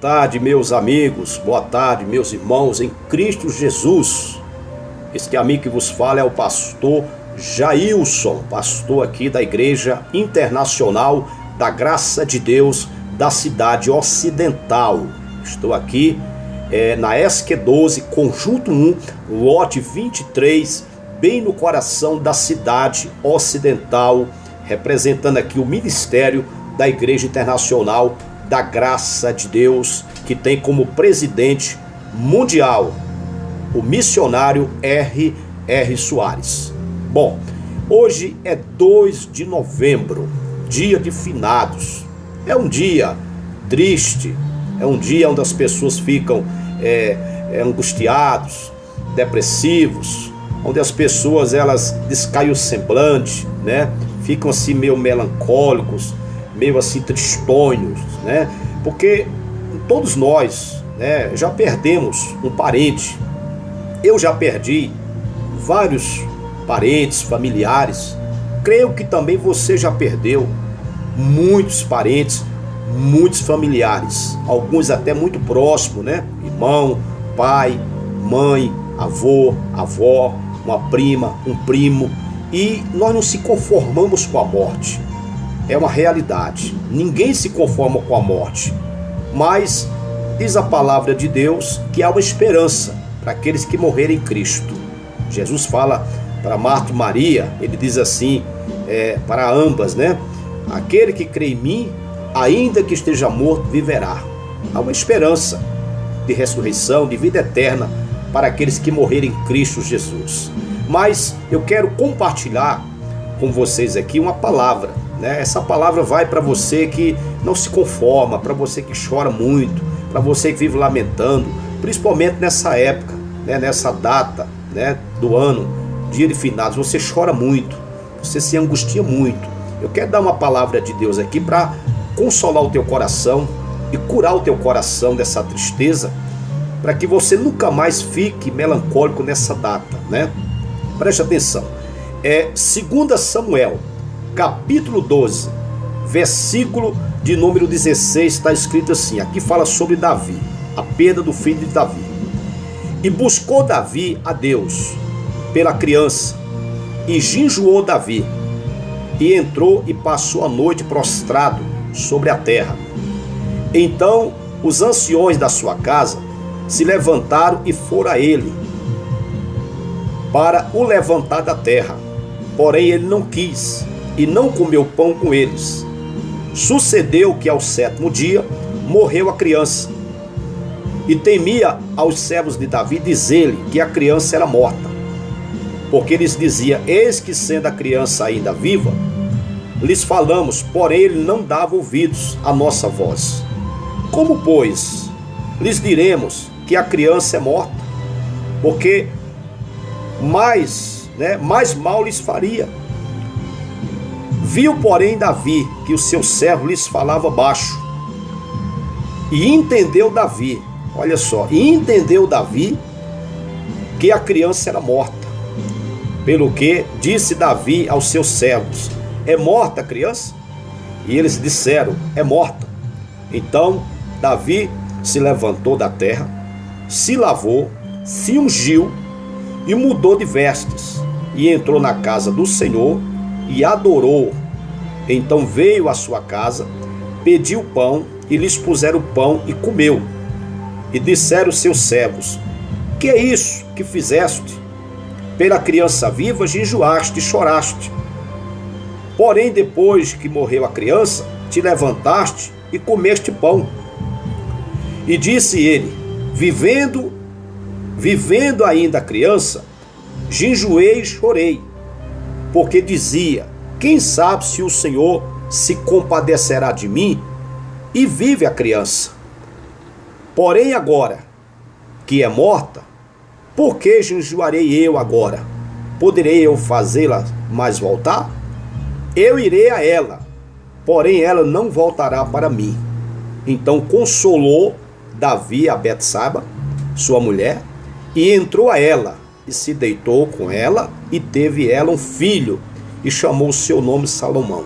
tarde, meus amigos, boa tarde, meus irmãos em Cristo Jesus. Este amigo que vos fala é o pastor Jailson, pastor aqui da Igreja Internacional da Graça de Deus da cidade ocidental. Estou aqui na ESC 12, Conjunto 1, lote 23, bem no coração da cidade ocidental, representando aqui o ministério da Igreja Internacional da Graça de Deus, que tem como presidente mundial o missionário R.R. Soares. Bom, hoje é 2 de novembro, dia de finados. É um dia triste, é um dia onde as pessoas ficam angustiados, depressivos, onde as pessoas elas descaem o semblante, né? Ficam assim meio melancólicos, meio assim tristonhos, né? Porque todos nós, né, já perdemos um parente. Eu já perdi vários parentes, familiares. Creio que também você já perdeu muitos parentes, muitos familiares, alguns até muito próximos, né? Irmão, pai, mãe, avô, avó, uma prima, um primo. E nós não se conformamos com a morte. É uma realidade. Ninguém se conforma com a morte. Mas diz a palavra de Deus que há uma esperança para aqueles que morrerem em Cristo. Jesus fala para Marta e Maria, ele diz assim, para ambas, né? Aquele que crê em mim, ainda que esteja morto, viverá. Há uma esperança de ressurreição, de vida eterna para aqueles que morrerem em Cristo Jesus. Mas eu quero compartilhar com vocês aqui uma palavra, né? Essa palavra vai para você que não se conforma, para você que chora muito, para você que vive lamentando, principalmente nessa época, né? Nessa data, né? Do ano, dia de finados, você chora muito, você se angustia muito. Eu quero dar uma palavra de Deus aqui para consolar o teu coração e curar o teu coração dessa tristeza, para que você nunca mais fique melancólico nessa data, né? Preste atenção. 2 Samuel, capítulo 12, versículo de número 16, está escrito assim. Aqui fala sobre Davi, a perda do filho de Davi. E buscou Davi a Deus pela criança, e jejuou Davi, e entrou e passou a noite prostrado sobre a terra. Então os anciões da sua casa se levantaram e foram a ele para o levantar da terra. Porém ele não quis e não comeu pão com eles. Sucedeu que ao 7º dia morreu a criança. E temia aos servos de Davi dizer-lhe que a criança era morta. Porque eles diziam, eis que sendo a criança ainda viva, lhes falamos, porém ele não dava ouvidos à nossa voz. Como, pois, lhes diremos que a criança é morta? Porque mais mal lhes faria. Viu, porém, Davi que o seu servo lhes falava baixo. E entendeu Davi, olha só, que a criança era morta. Pelo que disse Davi aos seus servos, é morta a criança? E eles disseram, é morta. Então Davi se levantou da terra, se lavou, se ungiu e mudou de vestes, e entrou na casa do Senhor e adorou. Então veio à sua casa, pediu pão, e lhes puseram pão e comeu. E disseram os seus servos, que é isso que fizeste? Pela criança viva jejuaste e choraste. Porém depois que morreu a criança, te levantaste e comeste pão. E disse ele, vivendo ainda a criança, jejuei e chorei, porque dizia, quem sabe se o Senhor se compadecerá de mim, e vive a criança. Porém agora, que é morta, por que jejuarei eu agora? Poderei eu fazê-la mais voltar? Eu irei a ela, porém ela não voltará para mim. Então consolou Davi a Betsaba, sua mulher, e entrou a ela, e se deitou com ela, e teve ela um filho, e chamou o seu nome Salomão.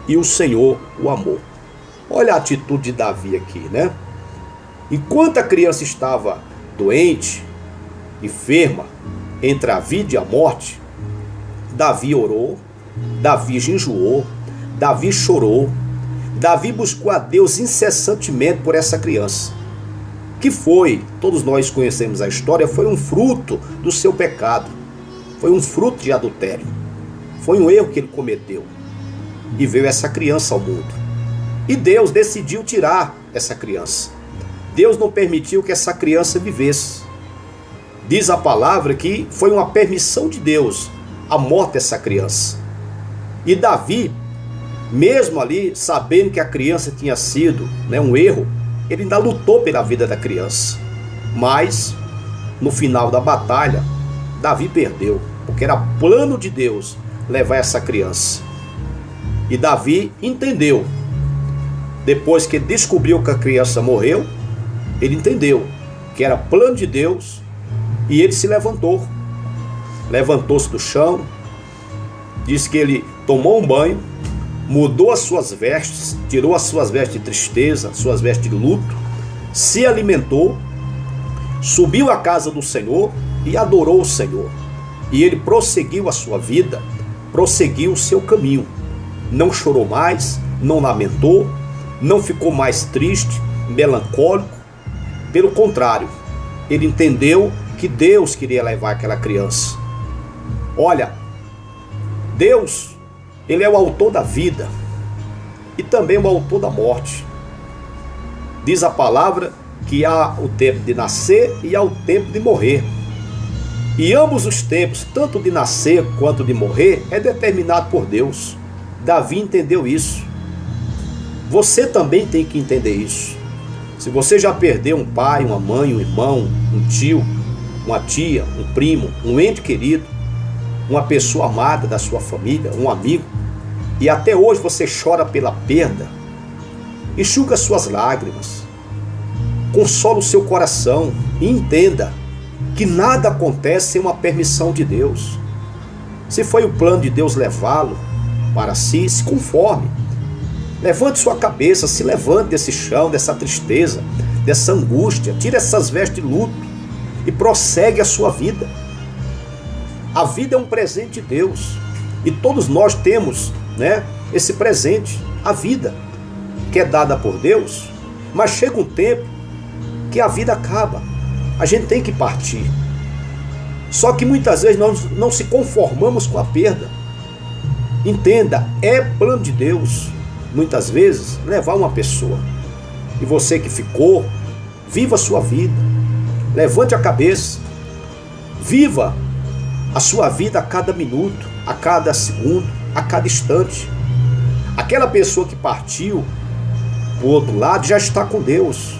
E o Senhor o amou. Olha a atitude de Davi aqui, né? Enquanto a criança estava doente, enferma, entre a vida e a morte, Davi orou, Davi jejuou, Davi chorou, Davi buscou a Deus incessantemente por essa criança, que foi, todos nós conhecemos a história, foi um fruto do seu pecado, foi um fruto de adultério, foi um erro que ele cometeu, e veio essa criança ao mundo, e Deus decidiu tirar essa criança. Deus não permitiu que essa criança vivesse. Diz a palavra que foi uma permissão de Deus a morte dessa criança. E Davi, mesmo ali, sabendo que a criança tinha sido um erro, ele ainda lutou pela vida da criança. Mas, no final da batalha, Davi perdeu, porque era plano de Deus levar essa criança. E Davi entendeu. Depois que ele descobriu que a criança morreu, ele entendeu que era plano de Deus e ele se levantou. Levantou-se do chão, diz que ele tomou um banho, mudou as suas vestes, tirou as suas vestes de tristeza, suas vestes de luto, se alimentou, subiu à casa do Senhor e adorou o Senhor. E ele prosseguiu a sua vida, prosseguiu o seu caminho. Não chorou mais, não lamentou, não ficou mais triste, melancólico. Pelo contrário, ele entendeu que Deus queria levar aquela criança. Olha, Deus, Ele é o autor da vida e também o autor da morte. Diz a palavra que há o tempo de nascer e há o tempo de morrer. E ambos os tempos, tanto de nascer quanto de morrer, é determinado por Deus. Davi entendeu isso. Você também tem que entender isso. Se você já perdeu um pai, uma mãe, um irmão, um tio, uma tia, um primo, um ente querido, uma pessoa amada da sua família, um amigo, e até hoje você chora pela perda, enxuga suas lágrimas, consola o seu coração e entenda que nada acontece sem uma permissão de Deus. Se foi o plano de Deus levá-lo para si, se conforme. Levante sua cabeça, se levante desse chão, dessa tristeza, dessa angústia, tire essas vestes de luto e prossegue a sua vida. A vida é um presente de Deus e todos nós temos, esse presente, a vida, que é dada por Deus, mas chega um tempo que a vida acaba, a gente tem que partir. Só que muitas vezes nós não se conformamos com a perda. Entenda, é plano de Deus, muitas vezes, levar uma pessoa. E você que ficou, viva a sua vida, levante a cabeça, viva a sua vida a cada minuto, a cada segundo, a cada instante. Aquela pessoa que partiu para o outro lado já está com Deus.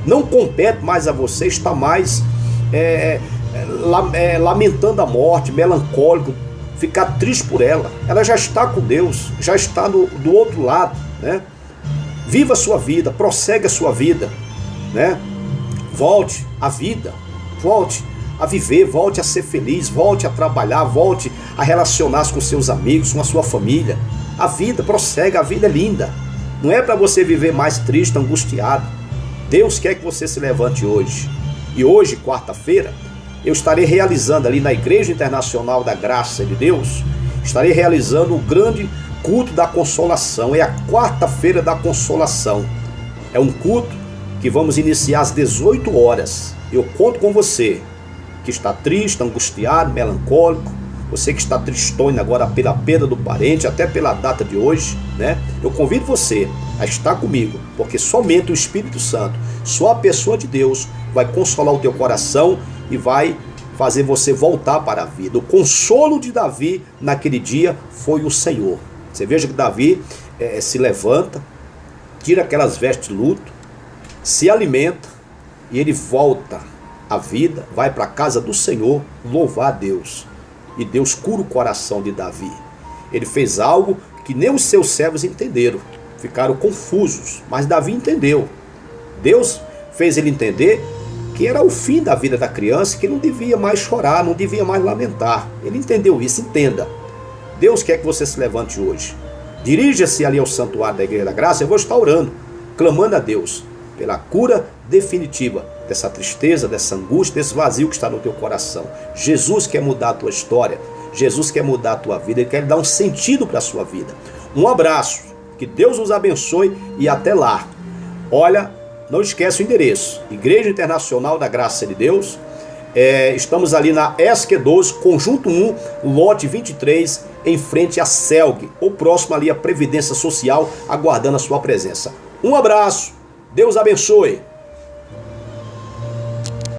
Não compete mais a você estar mais lamentando a morte, melancólico, ficar triste por ela. Ela já está com Deus, já está do outro lado, Viva a sua vida, prossegue a sua vida, Volte à vida, volte a viver, volte a ser feliz, volte a trabalhar, volte a relacionar-se com seus amigos, com a sua família. A vida prossegue, a vida é linda. Não é para você viver mais triste, angustiado. Deus quer que você se levante hoje. E hoje, quarta-feira, eu estarei realizando ali na Igreja Internacional da Graça de Deus, estarei realizando o grande culto da consolação. É a quarta-feira da consolação. É um culto que vamos iniciar às 18 horas. Eu conto com você que está triste, angustiado, melancólico, você que está tristonho agora pela perda do parente, até pela data de hoje, Eu convido você a estar comigo, porque somente o Espírito Santo, só a pessoa de Deus, vai consolar o teu coração e vai fazer você voltar para a vida. O consolo de Davi naquele dia foi o Senhor. Você veja que Davi se levanta, tira aquelas vestes de luto, se alimenta e ele volta à vida, vai para a casa do Senhor louvar a Deus. E Deus cura o coração de Davi. Ele fez algo que nem os seus servos entenderam, ficaram confusos, mas Davi entendeu. Deus fez ele entender que era o fim da vida da criança, que não devia mais chorar, não devia mais lamentar. Ele entendeu isso, entenda. Deus quer que você se levante hoje. Dirija-se ali ao santuário da Igreja da Graça, eu vou estar orando, clamando a Deus pela cura definitiva dessa tristeza, dessa angústia, desse vazio que está no teu coração. Jesus quer mudar a tua história, Jesus quer mudar a tua vida, Ele quer dar um sentido para a sua vida. Um abraço, que Deus nos abençoe e até lá. Olha, não esquece o endereço, Igreja Internacional da Graça de Deus. Estamos ali na ESC 12, Conjunto 1, lote 23, em frente à CELG, ou próximo ali à Previdência Social, aguardando a sua presença. Um abraço, Deus abençoe.